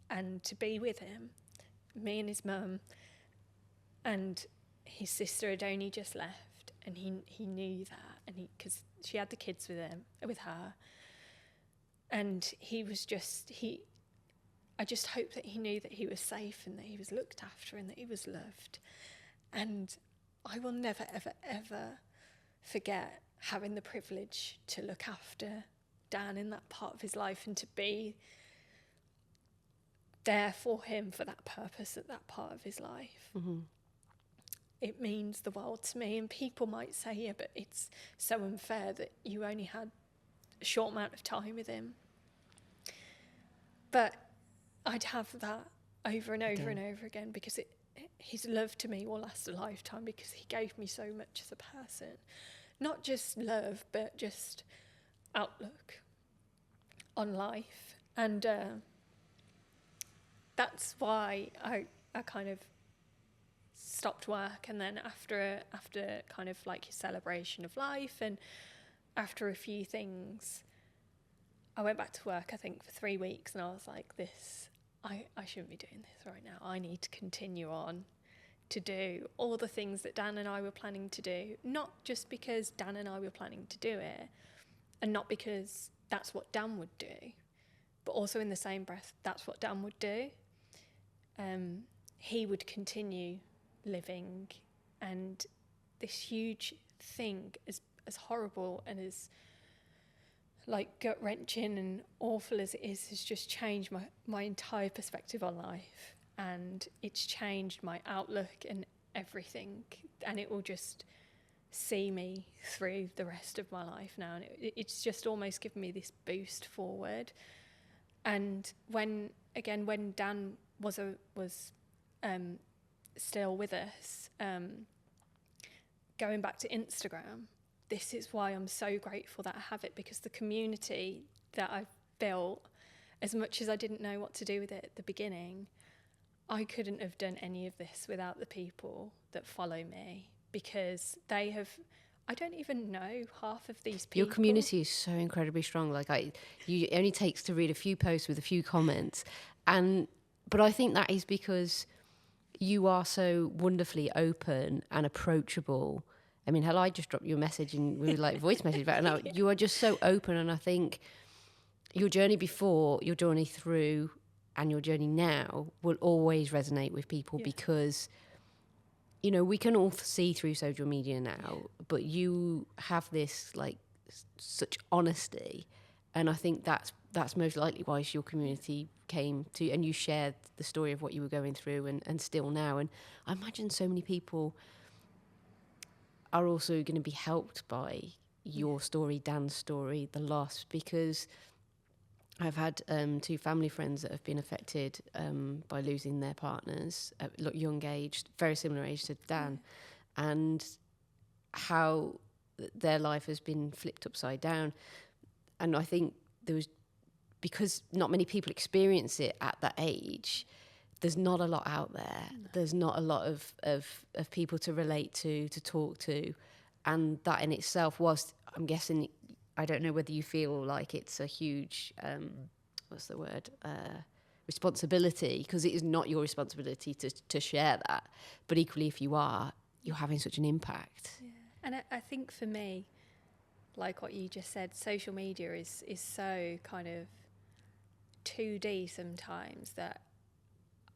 And to be with him, me and his mum, and his sister had only just left, and he knew that, and because she had the kids with her, and he was just I just hope that he knew that he was safe, and that he was looked after, and that he was loved. And I will never, ever, ever forget having the privilege to look after Dan in that part of his life, and to be there for him for that purpose at that part of his life. Mm-hmm. It means the world to me. And people might say, yeah, but it's so unfair that you only had a short amount of time with him. But I'd have that over and over and over again, because his love to me will last a lifetime, because he gave me so much as a person. Not just love, but just outlook on life. And that's why I kind of stopped work, and then after kind of like his celebration of life, and after a few things, I went back to work, I think, for 3 weeks, and I was like, I shouldn't be doing this right now. I need to continue on to do all the things that Dan and I were planning to do, not just because Dan and I were planning to do it, and not because that's what Dan would do, but also in the same breath, that's what Dan would do. He would continue living, and this huge thing, as horrible and as like gut-wrenching and awful as it is, has just changed my entire perspective on life, and it's changed my outlook and everything, and it will just see me through the rest of my life now, and it's just almost given me this boost forward. And when Dan was still with us, going back to Instagram, this is why I'm so grateful that I have it, because the community that I've built, as much as I didn't know what to do with it at the beginning, I couldn't have done any of this without the people that follow me, because I don't even know half of these people. Your community is so incredibly strong. Like it only takes to read a few posts with a few comments, but I think that is because you are so wonderfully open and approachable. I mean, hell, I just dropped you a message and we were like voice message back. Now you are just so open, and I think your journey before, your journey through, and your journey now will always resonate with people, because we can all see through social media now, but you have this like such honesty, and I think that's most likely why your community came to, and you shared the story of what you were going through, and still now. And I imagine so many people are also going to be helped by your story, Dan's story, the loss, because I've had 2 family friends that have been affected by losing their partners at young age, very similar age to Dan, and how their life has been flipped upside down. And I think because not many people experience it at that age, there's not a lot out there. No. There's not a lot of people to relate to talk to. And that in itself was, I'm guessing, I don't know whether you feel like it's a huge, responsibility, because it is not your responsibility to share that. But equally, if you are, you're having such an impact. Yeah. And I think for me, like what you just said, social media is so kind of 2D sometimes that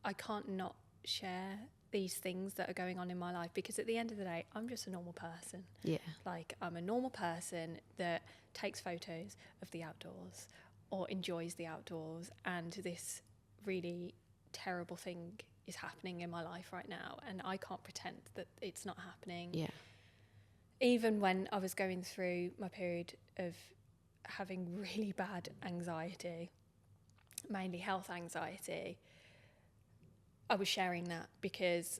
I can't not share these things that are going on in my life, because at the end of the day, I'm just a normal person. Yeah. Like, I'm a normal person that takes photos of the outdoors or enjoys the outdoors, and this really terrible thing is happening in my life right now, and I can't pretend that it's not happening. Yeah. even when I was going through my period of having really bad anxiety, mainly health anxiety, I was sharing that because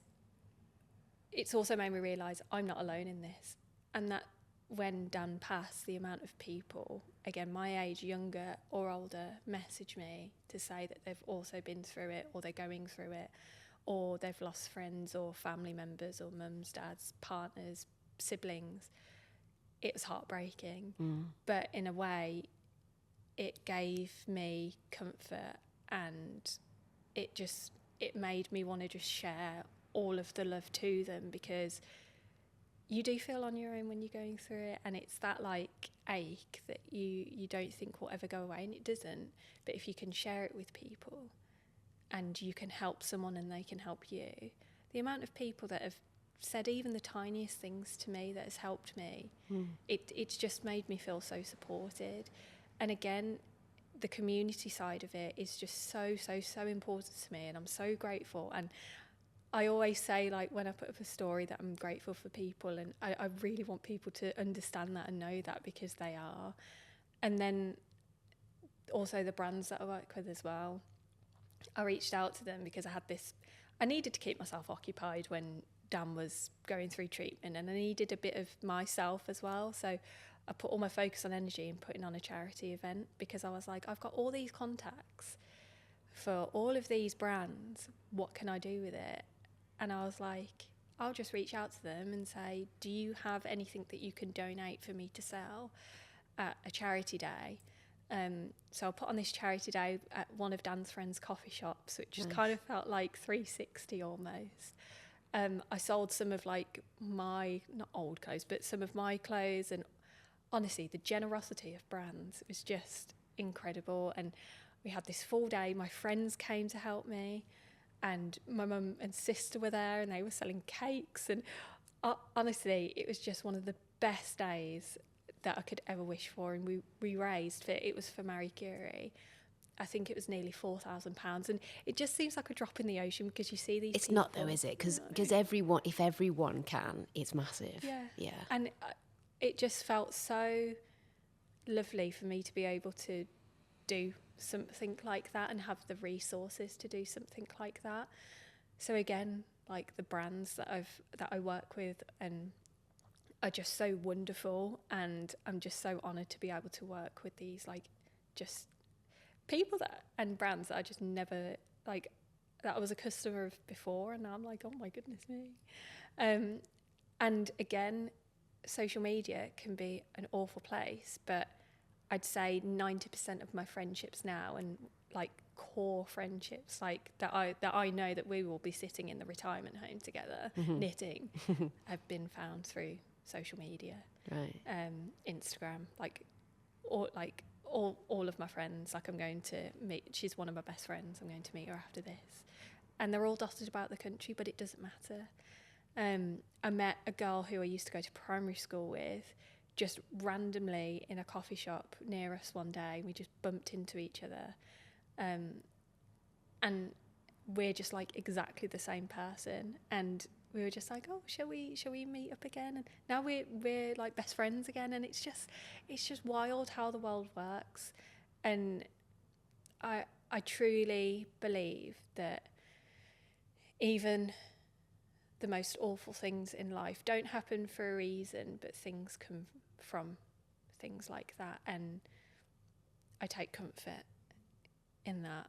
it's also made me realise I'm not alone in this. And that when Dan passed, the amount of people, again, my age, younger or older, message me to say that they've also been through it, or they're going through it, or they've lost friends or family members or mums, dads, partners, siblings. It was heartbreaking. But in a way, it gave me comfort, and it made me want to just share all of the love to them, because you do feel on your own when you're going through it, and it's that like ache that you don't think will ever go away, and it doesn't. But if you can share it with people and you can help someone and they can help you, the amount of people that have said even the tiniest things to me that has helped me, it's just made me feel so supported. And again, the community side of it is just so important to me, and I'm so grateful. And I always say, like, when I put up a story, that I'm grateful for people, and I really want people to understand that and know that, because they are. And then also the brands that I work with as well, I reached out to them because I needed to keep myself occupied when Dan was going through treatment, and I needed a bit of myself as well. So I put all my focus and energy in putting on a charity event, because I was like, I've got all these contacts for all of these brands, what can I do with it? And I was like, I'll just reach out to them and say, do you have anything that you can donate for me to sell at a charity day? So I put on this charity day at one of Dan's friends' coffee shops, which just kind of felt like 360 almost. I sold some of like my, not old clothes, but some of my clothes, and honestly, the generosity of brands was just incredible. And we had this full day. My friends came to help me, and my mum and sister were there, and they were selling cakes. And honestly, it was just one of the best days that I could ever wish for. And we raised it was for Marie Curie. I think it was nearly £4,000, and it just seems like a drop in the ocean, because you see these. It's people. not though, is it? Because if everyone can, it's massive. Yeah. And it just felt so lovely for me to be able to do something like that and have the resources to do something like that. So again, like, the brands that I work with and are just so wonderful, and I'm just so honoured to be able to work with these, like, just people and brands that I just never, like, that I was a customer of before, and now I'm like, oh my goodness me. And again, social media can be an awful place, but I'd say 90% of my friendships now, and like core friendships, like that I know that we will be sitting in the retirement home together knitting, have been found through social media, Right. Instagram, all of my friends. Like, I'm going to meet. She's one of my best friends. I'm going to meet her after this, and they're all dotted about the country, but it doesn't matter. I met a girl who I used to go to primary school with, just randomly in a coffee shop near us one day. We just bumped into each other, and we're just like exactly the same person. And we were just like, oh, shall we meet up again? And now we're like best friends again. And it's just wild how the world works. And I truly believe that even the most awful things in life don't happen for a reason, but things come from things like that. And I take comfort in that.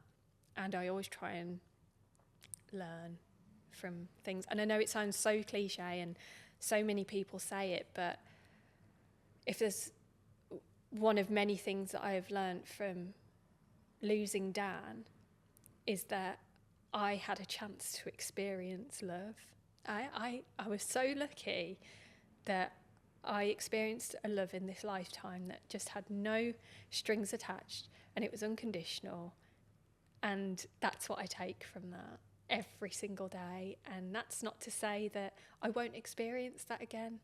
And I always try and learn from things. And I know it sounds so cliche and so many people say it, but if there's one of many things that I have learned from losing Dan, is that I had a chance to experience love. I was so lucky that I experienced a love in this lifetime that just had no strings attached, and it was unconditional. And that's what I take from that every single day. And that's not to say that I won't experience that again,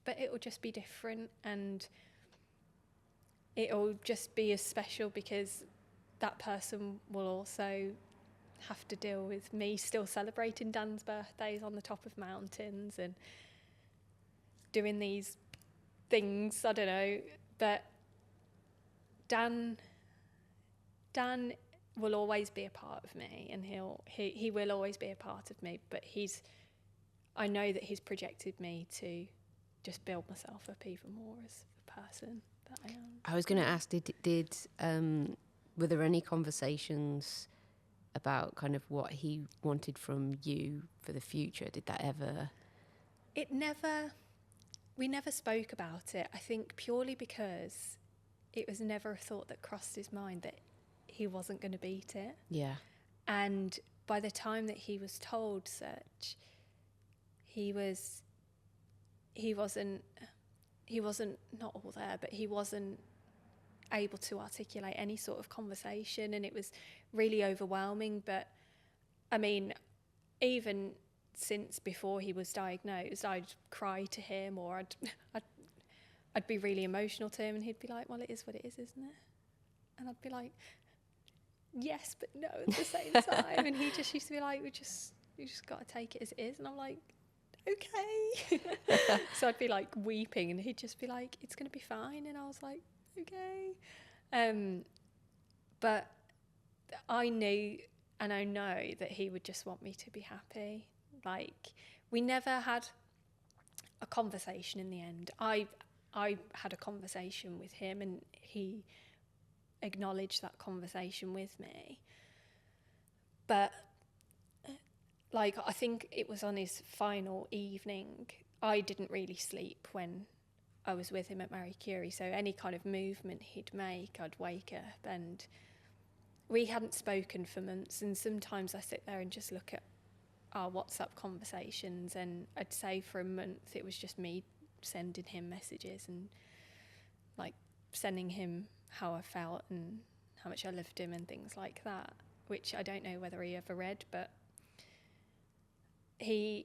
but it will just be different, and it'll just be as special because that person will also have to deal with me still celebrating Dan's birthdays on the top of mountains and doing these things, I don't know, but Dan will always be a part of me, and he will always be a part of me, but I know that he's projected me to just build myself up even more as the person that I am. I was going to ask, were there any conversations about kind of what he wanted from you for the future? Did that ever... We never spoke about it, I think purely because it was never a thought that crossed his mind that he wasn't going to beat it. Yeah. And by the time that he was told such, he wasn't not all there, but he wasn't able to articulate any sort of conversation, and it was really overwhelming. But I mean, even since before he was diagnosed, I'd cry to him, or I'd be really emotional to him, and he'd be like, well, it is what it is, isn't it? And I'd be like, yes, but no at the same time. And he just used to be like, you just got to take it as it is. And I'm like, okay. So I'd be like weeping, and he'd just be like, it's going to be fine. And I was like, okay. But I knew, and I know that he would just want me to be happy. Like, we never had a conversation in the end. I had a conversation with him, and he acknowledged that conversation with me. But like, I think it was on his final evening, I didn't really sleep when I was with him at Marie Curie, so any kind of movement he'd make, I'd wake up, and we hadn't spoken for months, and sometimes I sit there and just look at our WhatsApp conversations, and I'd say for a month it was just me sending him messages and like sending him how I felt and how much I loved him and things like that, which I don't know whether he ever read, but he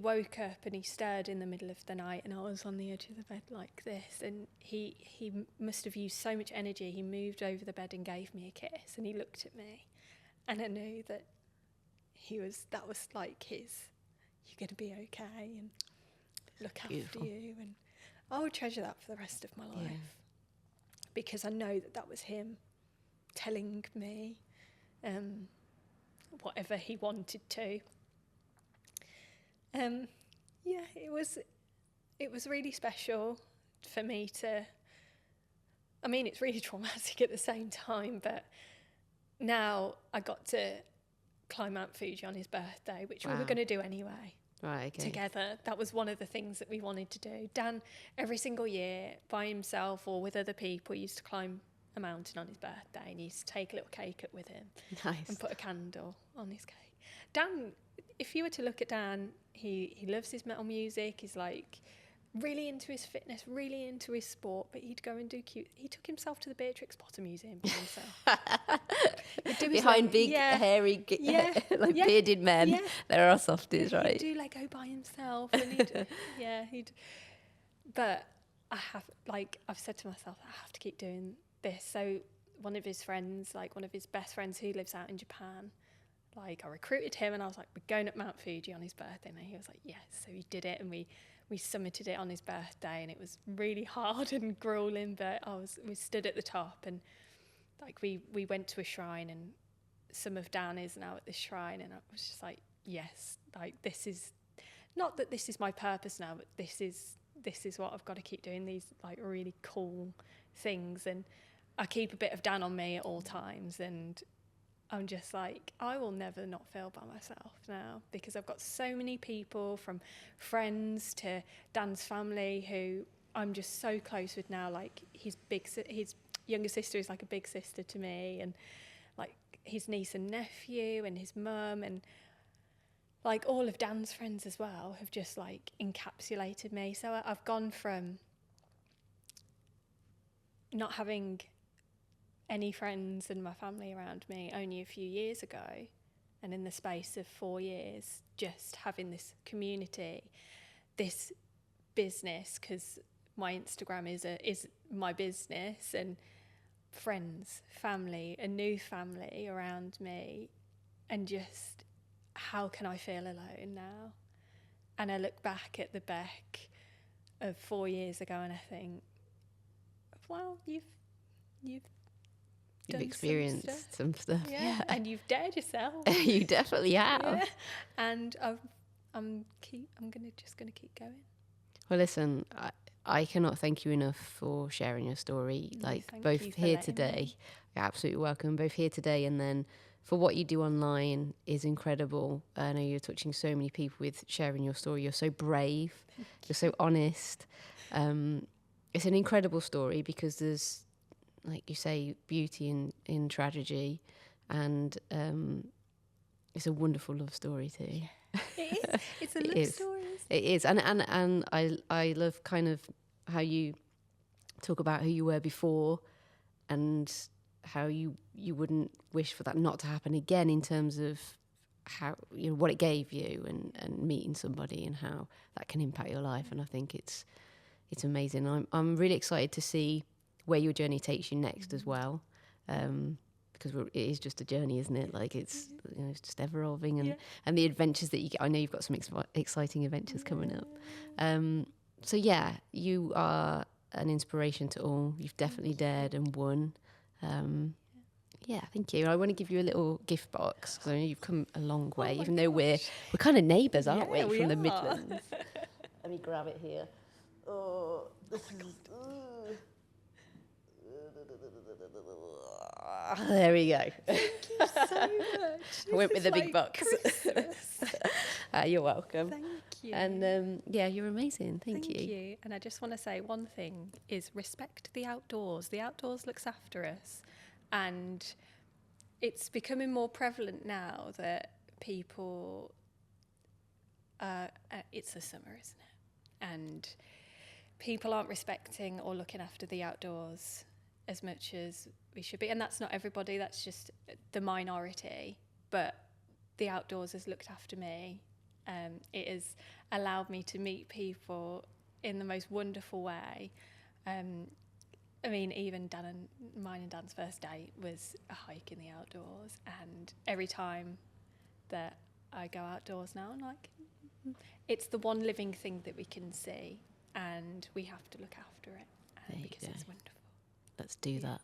woke up and he stirred in the middle of the night, and I was on the edge of the bed like this, and he must have used so much energy. He moved over the bed and gave me a kiss, and he looked at me, and I knew that that was like his, you're going to be okay, and look Beautiful. after you, and I would treasure that for the rest of my life, because I know that was him telling me whatever he wanted to. It was really special for me to, I mean, it's really traumatic at the same time, but now I got to climb Mount Fuji on his birthday, which we were going to do anyway. Right, okay. Together. That was one of the things that we wanted to do. Dan, every single year, by himself or with other people, used to climb a mountain on his birthday, and he used to take a little cake up with him. Nice. And put a candle on his cake. Dan, if you were to look at Dan, he loves his metal music. He's like really into his fitness, really into his sport, but he'd go and do cute. He took himself to the Beatrix Potter Museum by himself. Behind big, hairy, bearded men. Yeah. There are softies, right? He'd do Lego by himself. And But I've said to myself, I have to keep doing this. So one of his friends, like one of his best friends who lives out in Japan, I recruited him, and I was like, we're going up Mount Fuji on his birthday. And he was like, yes. So he did it, and we summited it on his birthday, and it was really hard and grueling, but we stood at the top, and we went to a shrine, and some of Dan is now at this shrine, and I was just like, yes, this is not that this is my purpose now, but this is what I've got to keep doing, these really cool things. And I keep a bit of Dan on me at all times, and I'm just like, I will never not feel by myself now, because I've got so many people, from friends to Dan's family, who I'm just so close with now. Like his younger sister is like a big sister to me, and like his niece and nephew and his mum, and like all of Dan's friends as well have just encapsulated me. So I've gone from not having any friends and my family around me only a few years ago, and in the space of 4 years just having this community, this business, because my Instagram is my business, and friends, family, a new family around me, and just how can I feel alone now? And I look back at the Bec of 4 years ago and I think, well, you've done experienced some stuff. Yeah. And you've dared yourself. You definitely have. Yeah. And I'm just gonna keep going. Well, listen, I cannot thank you enough for sharing your story. Like, both here today, you're absolutely welcome. Both here today, and then for what you do online is incredible. I know you're touching so many people with sharing your story. You're so brave. You're so honest. It's an incredible story because there's, like you say, beauty in tragedy, and it's a wonderful love story too. It is. It's a love story. It is, and I love kind of how you talk about who you were before, and how you wouldn't wish for that not to happen again, in terms of how, you know, what it gave you, and meeting somebody and how that can impact your life. And I think it's amazing. I'm really excited to see where your journey takes you next as well. Because it is just a journey, isn't it? Like, it's, you know, it's just ever evolving, and the adventures that you get. I know you've got some exciting adventures coming up. So yeah, you are an inspiration to all. You've definitely dared and won. Yeah, thank you. I want to give you a little gift box because I know you've come a long way, even though we're kind of neighbours, aren't we, from the Midlands? Let me grab it here. Oh, this is. There we go. Thank you so much. I went with the big box. You're welcome. Thank you. And yeah, you're amazing. Thank you. Thank you. And I just want to say one thing is respect the outdoors. The outdoors looks after us. And it's becoming more prevalent now that people, it's the summer, isn't it? And people aren't respecting or looking after the outdoors as much as we should be. And that's not everybody, that's just the minority. But the outdoors has looked after me. It has allowed me to meet people in the most wonderful way. I mean, even mine and Dan's first date was a hike in the outdoors. And every time that I go outdoors now, I'm like, it's the one living thing that we can see, and we have to look after it because it's wonderful. Let's do that.